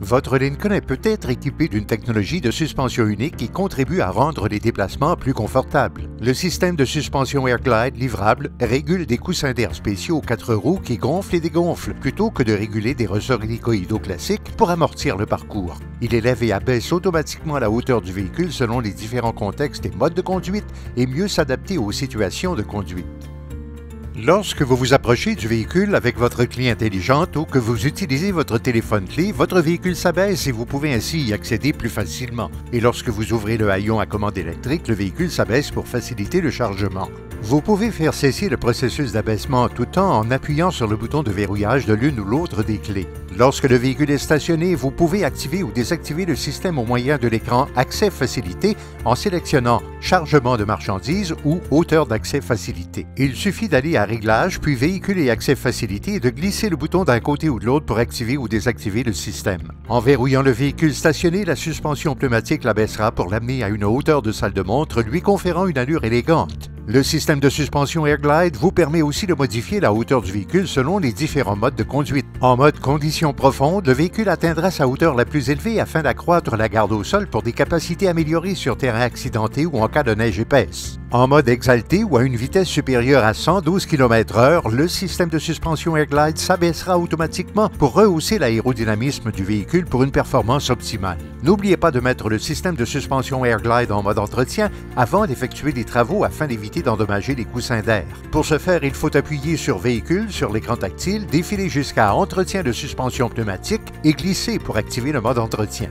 Votre Lincoln est peut-être équipé d'une technologie de suspension unique qui contribue à rendre les déplacements plus confortables. Le système de suspension AirGlide livrable régule des coussins d'air spéciaux aux 4 roues qui gonflent et dégonflent plutôt que de réguler des ressorts hélicoïdaux classiques pour amortir le parcours. Il élève et abaisse automatiquement la hauteur du véhicule selon les différents contextes et modes de conduite et mieux s'adapter aux situations de conduite. Lorsque vous vous approchez du véhicule avec votre clé intelligente ou que vous utilisez votre téléphone clé, votre véhicule s'abaisse et vous pouvez ainsi y accéder plus facilement. Et lorsque vous ouvrez le haillon à commande électrique, le véhicule s'abaisse pour faciliter le chargement. Vous pouvez faire cesser le processus d'abaissement en tout temps en appuyant sur le bouton de verrouillage de l'une ou l'autre des clés. Lorsque le véhicule est stationné, vous pouvez activer ou désactiver le système au moyen de l'écran Accès facilité en sélectionnant Chargement de marchandises ou Hauteur d'accès facilité. Il suffit d'aller à Réglages, puis Véhicule et accès facilité et de glisser le bouton d'un côté ou de l'autre pour activer ou désactiver le système. En verrouillant le véhicule stationné, la suspension pneumatique l'abaissera pour l'amener à une hauteur de salle de montre, lui conférant une allure élégante. Le système de suspension AirGlide vous permet aussi de modifier la hauteur du véhicule selon les différents modes de conduite. En mode conditions profondes, le véhicule atteindra sa hauteur la plus élevée afin d'accroître la garde au sol pour des capacités améliorées sur terrain accidenté ou en cas de neige épaisse. En mode exalté ou à une vitesse supérieure à 112 km/h, le système de suspension AirGlide s'abaissera automatiquement pour rehausser l'aérodynamisme du véhicule pour une performance optimale. N'oubliez pas de mettre le système de suspension AirGlide en mode entretien avant d'effectuer des travaux afin d'éviter d'endommager les coussins d'air. Pour ce faire, il faut appuyer sur Véhicule sur l'écran tactile, défiler jusqu'à Entretien de suspension pneumatique et glisser pour activer le mode entretien.